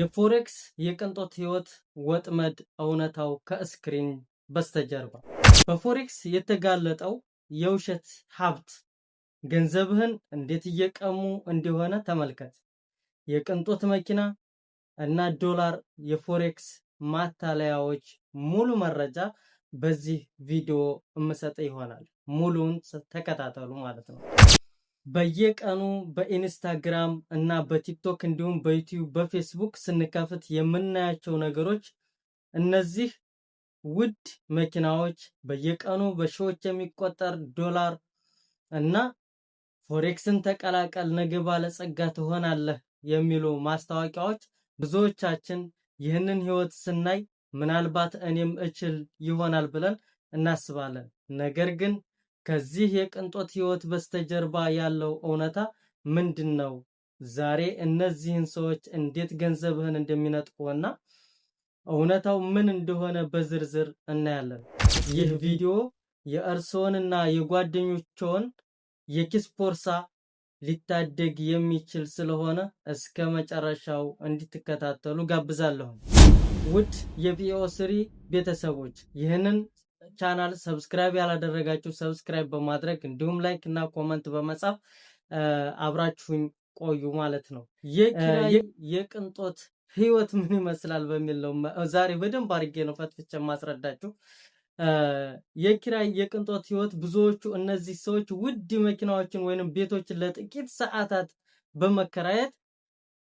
የፎሬክስ የቅንጦት ህይወት ወጥመድ እውነታው ከስክሪን በስተጀርባ። በፎሬክስ የተጋለጠው የውሸት ሀብት ገንዘብህን እንዴት እየቀሙ እንደሆነ ተመልከት። የቅንጦት መኪና እና ዶላር የፎሬክስ ማታለያዎች ሙሉ መረጃ በዚህ ቪዲዮ እምሰጥ ይሆናል። ሙሉን ተከታተሉ ማለት ነው። በየቀኑ በኢንስታግራም እና በቲክቶክ እንዲሁም በዩቲዩብ በፌስቡክ ስንከፍት የምናያቸው ነገሮች እነዚህ ውድ መኪናዎች በየቀኑ በሺዎች የሚቆጠር ዶላር እና ፎሬክስን ተቀላቀል ነገ ባለጸጋ ትሆናለህ የሚሉ ማስታወቂያዎች ብዙዎቻችን ይህንን ህይወት ስናይ ምናልባት እኔም እችል ይሆናል ብለን እናስባለን። ነገር ግን ከዚህ የቅንጦት ህይወት በስተጀርባ ያለው እውነታ ምንድነው? ዛሬ እነዚህን ሰዎች እንዴት ገንዘብህን እንደሚነጥቁና እውነታው ምን እንደሆነ በዝርዝር እናያለን። ይህ ቪዲዮ የእርስዎንና የጓደኞችዎን የኪስ ቦርሳ ሊታደግ የሚችል ስለሆነ እስከ መጨረሻው እንድትከታተሉ ጋብዛለሁ። ውድ የቪኦ3 ቤተሰቦች ይህንን ቻናል ሰብስክራይብ ያላደረጋችሁ ሰብስክራይብ በማድረግ እንዲሁም ላይክ እና ኮመንት በመጻፍ አብራችሁኝ ቆዩ ማለት ነው። የቅንጦት ህይወት ምን ይመስላል በሚል ነው ዛሬ በደንብ አድርጌ ነው ፈትፍቼ ማስረዳችሁ። የኪራይ የቅንጦት ህይወት ብዙዎቹ እነዚህ ሰዎች ውድ መኪናዎችን ወይንም ቤቶችን ለጥቂት ሰዓታት በመከራየት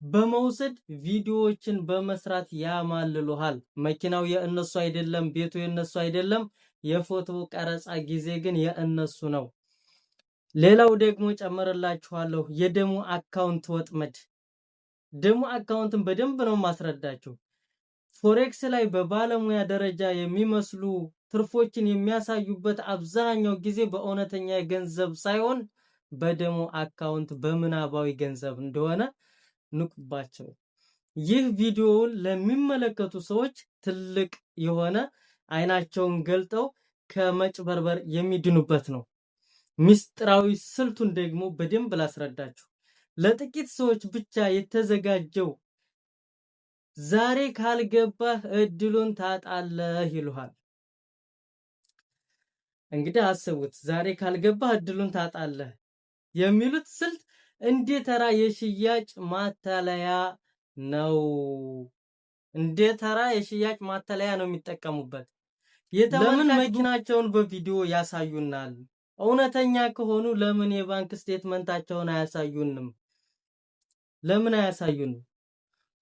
በመውሰድ ቪዲዮዎችን በመስራት ያማልሉሃል። መኪናው የእነሱ አይደለም፣ ቤቱ የእነሱ አይደለም፣ የፎቶ ቀረጻ ጊዜ ግን የእነሱ ነው። ሌላው ደግሞ ጨመረላችኋለሁ የደሞ አካውንት ወጥመድ። ደሞ አካውንትን በደንብ ነው ማስረዳችሁ። ፎሬክስ ላይ በባለሙያ ደረጃ የሚመስሉ ትርፎችን የሚያሳዩበት አብዛኛው ጊዜ በእውነተኛ ገንዘብ ሳይሆን በደሞ አካውንት በምናባዊ ገንዘብ እንደሆነ ንቁባቸው። ይህ ቪዲዮውን ለሚመለከቱ ሰዎች ትልቅ የሆነ አይናቸውን ገልጠው ከመጭበርበር የሚድኑበት ነው። ሚስጥራዊ ስልቱን ደግሞ በደንብ ላስረዳችሁ። ለጥቂት ሰዎች ብቻ የተዘጋጀው ዛሬ ካልገባህ እድሉን ታጣለህ ይሉሃል። እንግዲህ አስቡት፣ ዛሬ ካልገባህ እድሉን ታጣለህ የሚሉት ስልት እንደ ተራ የሽያጭ ማታለያ ነው። እንደ ተራ የሽያጭ ማታለያ ነው የሚጠቀሙበት። ለምን መኪናቸውን በቪዲዮ ያሳዩናል? እውነተኛ ከሆኑ ለምን የባንክ ስቴትመንታቸውን አያሳዩንም? ለምን አያሳዩንም?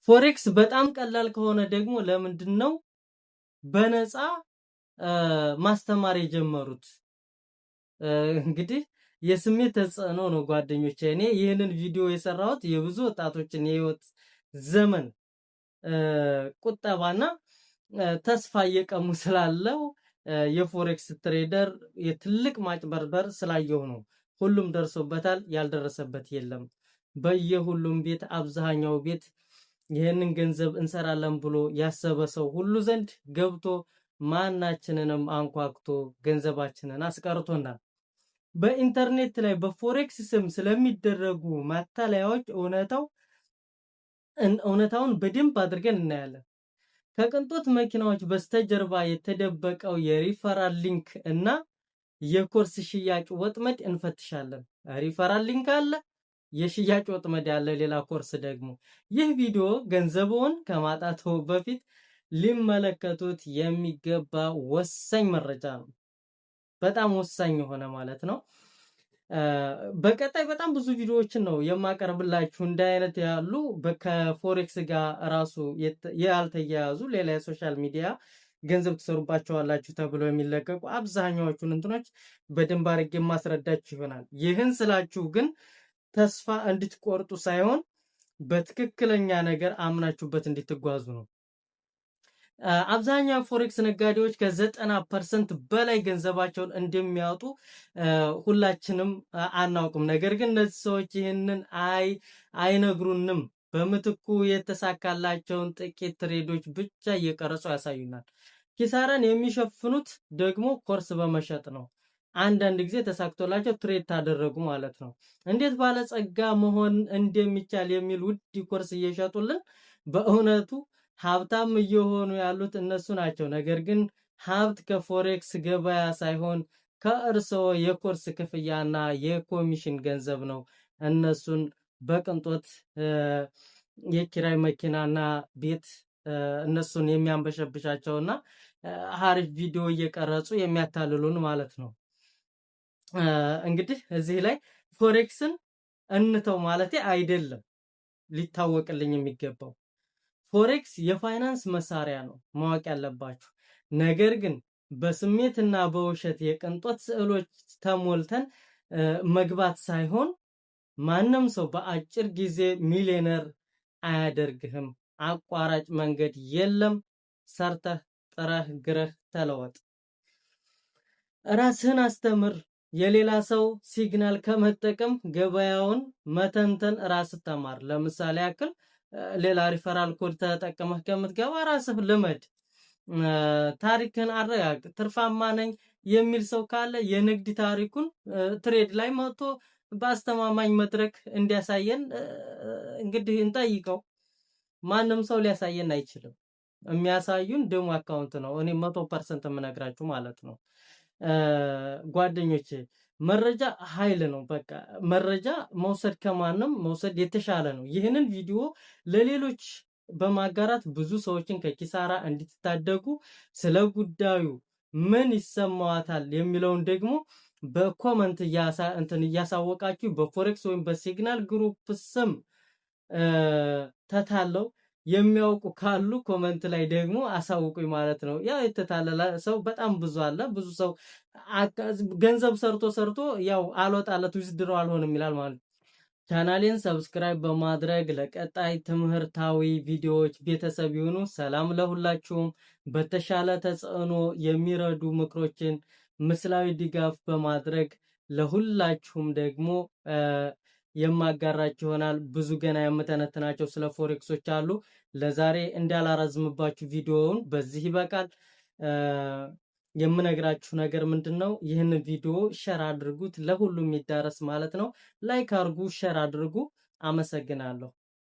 ፎሬክስ በጣም ቀላል ከሆነ ደግሞ ለምንድነው በነፃ ማስተማር የጀመሩት? እንግዲህ የስሜት ተጽዕኖ ነው ጓደኞቼ። እኔ ይህንን ቪዲዮ የሰራሁት የብዙ ወጣቶችን የህይወት ዘመን ቁጠባና ተስፋ እየቀሙ ስላለው የፎሬክስ ትሬደር የትልቅ ማጭበርበር ስላየው ነው። ሁሉም ደርሶበታል፣ ያልደረሰበት የለም። በየሁሉም ቤት አብዛኛው ቤት ይህንን ገንዘብ እንሰራለን ብሎ ያሰበ ሰው ሁሉ ዘንድ ገብቶ ማናችንንም አንኳክቶ ገንዘባችንን አስቀርቶናል። በኢንተርኔት ላይ በፎሬክስ ስም ስለሚደረጉ ማታለያዎች እውነታውን በደንብ አድርገን እናያለን። ከቅንጦት መኪናዎች በስተጀርባ የተደበቀው የሪፈራል ሊንክ እና የኮርስ ሽያጭ ወጥመድ እንፈትሻለን። ሪፈራል ሊንክ አለ፣ የሽያጭ ወጥመድ ያለ፣ ሌላ ኮርስ ደግሞ። ይህ ቪዲዮ ገንዘብዎን ከማጣቱ በፊት ሊመለከቱት የሚገባ ወሳኝ መረጃ ነው። በጣም ወሳኝ የሆነ ማለት ነው። በቀጣይ በጣም ብዙ ቪዲዮዎችን ነው የማቀርብላችሁ እንደ አይነት ያሉ ከፎሬክስ ጋር ራሱ ያልተያያዙ ሌላ የሶሻል ሚዲያ ገንዘብ ትሰሩባቸዋላችሁ ተብሎ የሚለቀቁ አብዛኛዎቹን እንትኖች በደንብ አድርጌ ማስረዳችሁ ይሆናል። ይህን ስላችሁ ግን ተስፋ እንድትቆርጡ ሳይሆን በትክክለኛ ነገር አምናችሁበት እንድትጓዙ ነው። አብዛኛው ፎሬክስ ነጋዴዎች ከ90% በላይ ገንዘባቸውን እንደሚያወጡ ሁላችንም አናውቅም። ነገር ግን እነዚህ ሰዎች ይህንን አይነግሩንም። በምትኩ የተሳካላቸውን ጥቂት ትሬዶች ብቻ እየቀረጹ ያሳዩናል። ኪሳራን የሚሸፍኑት ደግሞ ኮርስ በመሸጥ ነው። አንዳንድ ጊዜ ተሳክቶላቸው ትሬድ ታደረጉ ማለት ነው። እንዴት ባለጸጋ መሆን እንደሚቻል የሚል ውድ ኮርስ እየሸጡልን በእውነቱ ሀብታም እየሆኑ ያሉት እነሱ ናቸው። ነገር ግን ሀብት ከፎሬክስ ገበያ ሳይሆን ከእርስዎ የኮርስ ክፍያና የኮሚሽን ገንዘብ ነው እነሱን በቅንጦት የኪራይ መኪናና ቤት እነሱን የሚያንበሸብሻቸውና አሪፍ ቪዲዮ እየቀረጹ የሚያታልሉን ማለት ነው። እንግዲህ እዚህ ላይ ፎሬክስን እንተው ማለቴ አይደለም። ሊታወቅልኝ የሚገባው ፎሬክስ የፋይናንስ መሳሪያ ነው ማወቅ ያለባችሁ። ነገር ግን በስሜትና በውሸት የቅንጦት ስዕሎች ተሞልተን መግባት ሳይሆን ማንም ሰው በአጭር ጊዜ ሚሊዮነር አያደርግህም። አቋራጭ መንገድ የለም። ሰርተህ ጥረህ ግረህ ተለወጥ። ራስህን አስተምር። የሌላ ሰው ሲግናል ከመጠቀም ገበያውን መተንተን ራስህ ተማር። ለምሳሌ ያክል ሌላ ሪፈራል ኮድ ተጠቅመህ ከምትገባ ራስህ ልመድ። ታሪክን አረጋግጥ። ትርፋማ ነኝ የሚል ሰው ካለ የንግድ ታሪኩን ትሬድ ላይ መጥቶ በአስተማማኝ መድረክ እንዲያሳየን እንግዲህ እንጠይቀው። ማንም ሰው ሊያሳየን አይችልም። የሚያሳዩን ደሞ አካውንት ነው። እኔ 100% የምነግራችሁ ማለት ነው። ጓደኞቼ መረጃ ኃይል ነው። በቃ መረጃ መውሰድ ከማንም መውሰድ የተሻለ ነው። ይህንን ቪዲዮ ለሌሎች በማጋራት ብዙ ሰዎችን ከኪሳራ እንድትታደጉ ስለ ጉዳዩ ምን ይሰማዋታል የሚለውን ደግሞ በኮመንት እያሳወቃችሁ በፎሬክስ ወይም በሲግናል ግሩፕ ስም ተታለው የሚያውቁ ካሉ ኮመንት ላይ ደግሞ አሳውቁኝ ማለት ነው። ያው የተታለለ ሰው በጣም ብዙ አለ። ብዙ ሰው ገንዘብ ሰርቶ ያው አልወጣለት ዊዝድሮ አልሆንም ይላል ማለት ነው። ቻናሌን ሰብስክራይብ በማድረግ ለቀጣይ ትምህርታዊ ቪዲዮዎች ቤተሰብ ይሁኑ። ሰላም ለሁላችሁም። በተሻለ ተጽዕኖ የሚረዱ ምክሮችን ምስላዊ ድጋፍ በማድረግ ለሁላችሁም ደግሞ የማጋራችሁ ይሆናል። ብዙ ገና የምተነትናቸው ስለ ፎሬክሶች አሉ። ለዛሬ እንዳላረዝምባችሁ ቪዲዮውን በዚህ ይበቃል። የምነግራችሁ ነገር ምንድነው? ይህንን ቪዲዮ ሼር አድርጉት፣ ለሁሉም ይዳረስ ማለት ነው። ላይክ አድርጉ፣ ሼር አድርጉ። አመሰግናለሁ።